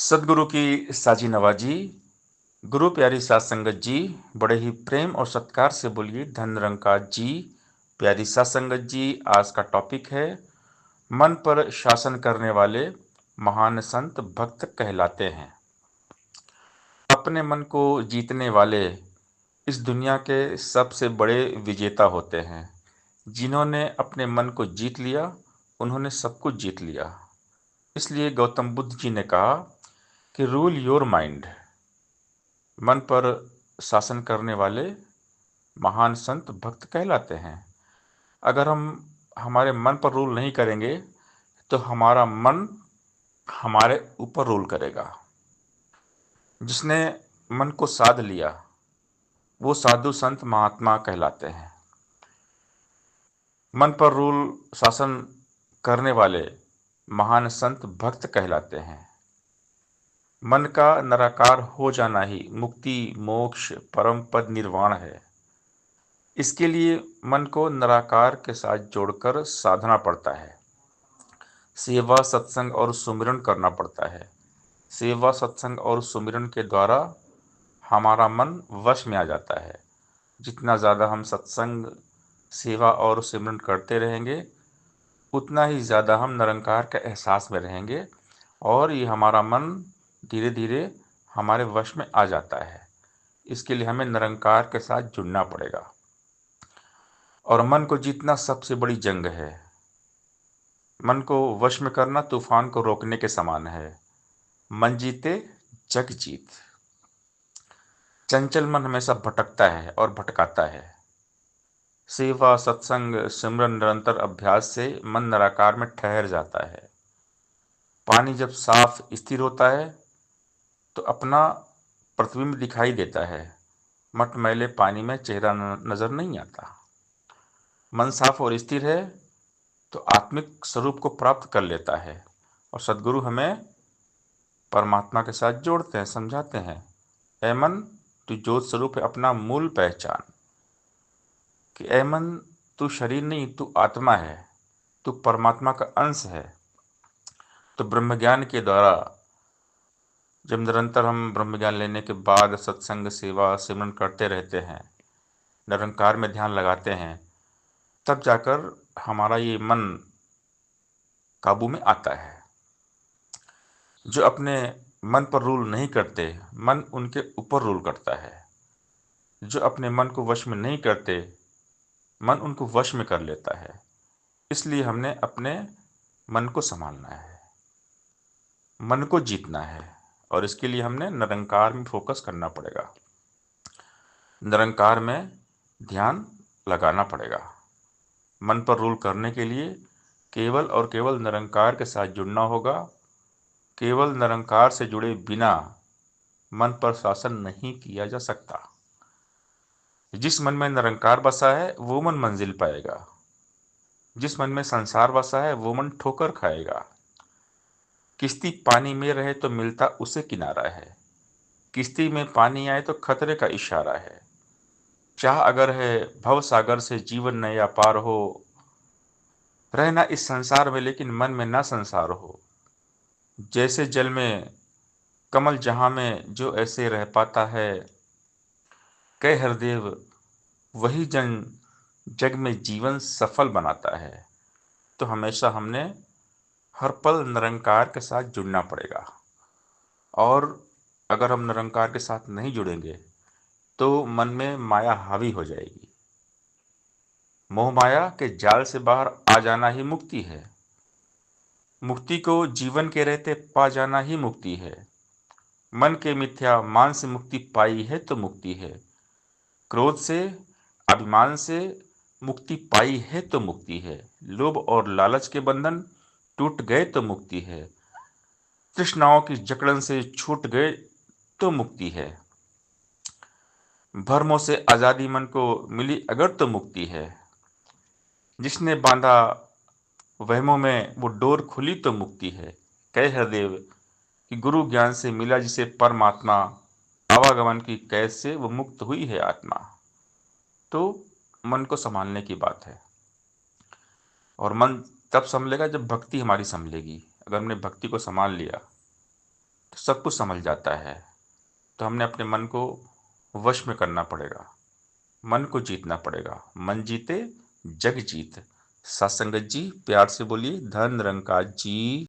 सदगुरु की साजी नवाजी, गुरु प्यारी सात संगत जी, बड़े ही प्रेम और सत्कार से बोलिए धन निरंकार जी। प्यारी सात संगत जी, आज का टॉपिक है मन पर शासन करने वाले महान संत भक्त कहलाते हैं। अपने मन को जीतने वाले इस दुनिया के सबसे बड़े विजेता होते हैं। जिन्होंने अपने मन को जीत लिया, उन्होंने सब कुछ जीत लिया। इसलिए गौतम बुद्ध जी ने कहा कि रूल योर माइंड। मन पर शासन करने वाले महान संत भक्त कहलाते हैं। अगर हम हमारे मन पर रूल नहीं करेंगे तो हमारा मन हमारे ऊपर रूल करेगा। जिसने मन को साध लिया वो साधु संत महात्मा कहलाते हैं। मन पर रूल शासन करने वाले महान संत भक्त कहलाते हैं। मन का निराकार हो जाना ही मुक्ति, मोक्ष, परम पद, निर्वाण है। इसके लिए मन को निराकार के साथ जोड़कर साधना पड़ता है। सेवा, सत्संग और सुमिरन करना पड़ता है। सेवा, सत्संग और सुमिरन के द्वारा हमारा मन वश में आ जाता है। जितना ज़्यादा हम सत्संग, सेवा और सिमरन करते रहेंगे, उतना ही ज़्यादा हम निरंकार के एहसास में रहेंगे और ये हमारा मन धीरे धीरे हमारे वश में आ जाता है। इसके लिए हमें निरंकार के साथ जुड़ना पड़ेगा। और मन को जीतना सबसे बड़ी जंग है। मन को वश में करना तूफान को रोकने के समान है। मन जीते जग जीत। चंचल मन हमेशा भटकता है और भटकाता है। सेवा, सत्संग, सिमरन, निरंतर अभ्यास से मन निराकार में ठहर जाता है। पानी जब साफ स्थिर होता है तो अपना प्रतिबिंब दिखाई देता है। मटमैले पानी में चेहरा नजर नहीं आता। मन साफ और स्थिर है तो आत्मिक स्वरूप को प्राप्त कर लेता है। और सदगुरु हमें परमात्मा के साथ जोड़ते हैं, समझाते हैं, ऐ मन तू ज्योत स्वरूप है, अपना मूल पहचान। कि ऐ मन तू शरीर नहीं, तू आत्मा है, तू परमात्मा का अंश है। तो ब्रह्म ज्ञान के द्वारा जब निरंतर हम ब्रह्म ज्ञान लेने के बाद सत्संग, सेवा, सिमरन करते रहते हैं, निरंकार में ध्यान लगाते हैं, तब जाकर हमारा ये मन काबू में आता है। जो अपने मन पर रूल नहीं करते, मन उनके ऊपर रूल करता है। जो अपने मन को वश में नहीं करते, मन उनको वश में कर लेता है। इसलिए हमने अपने मन को संभालना है, मन को जीतना है और इसके लिए हमने निरंकार में फोकस करना पड़ेगा। निरंकार में ध्यान लगाना पड़ेगा। मन पर रूल करने के लिए केवल और केवल निरंकार के साथ जुड़ना होगा। केवल निरंकार से जुड़े बिना मन पर शासन नहीं किया जा सकता। जिस मन में निरंकार बसा है वो मन मंजिल पाएगा। जिस मन में संसार बसा है वो मन ठोकर खाएगा। किश्ती पानी में रहे तो मिलता उसे किनारा है। किश्ती में पानी आए तो खतरे का इशारा है। चाह अगर है भव सागर से जीवन नया पार हो, रहना इस संसार में लेकिन मन में ना संसार हो। जैसे जल में कमल जहाँ में जो ऐसे रह पाता है, कह हरदेव वही जन जग में जीवन सफल बनाता है। तो हमेशा हमने हर पल निरंकार के साथ जुड़ना पड़ेगा। और अगर हम निरंकार के साथ नहीं जुड़ेंगे तो मन में माया हावी हो जाएगी। मोह माया के जाल से बाहर आ जाना ही मुक्ति है। मुक्ति को जीवन के रहते पा जाना ही मुक्ति है। मन के मिथ्या मान से मुक्ति पाई है तो मुक्ति है। क्रोध से, अभिमान से मुक्ति पाई है तो मुक्ति है। लोभ और लालच के बंधन टूट गए तो मुक्ति है। तृष्णाओं की जकड़न से छूट गए तो मुक्ति है। भरमों से आजादी मन को मिली अगर तो मुक्ति है। जिसने बांधा वहमों में वो डोर खुली तो मुक्ति है। कह हरदेव कि गुरु ज्ञान से मिला जिसे परमात्मा, आवागमन की कैद से वो मुक्त हुई है आत्मा। तो मन को संभालने की बात है। और मन तब संभलेगा जब भक्ति हमारी संभलेगी। अगर हमने भक्ति को संभाल लिया तो सब कुछ संभल जाता है। तो हमने अपने मन को वश में करना पड़ेगा, मन को जीतना पड़ेगा। मन जीते जग जीत। सात संगत जी प्यार से बोलिए धन निरंकार जी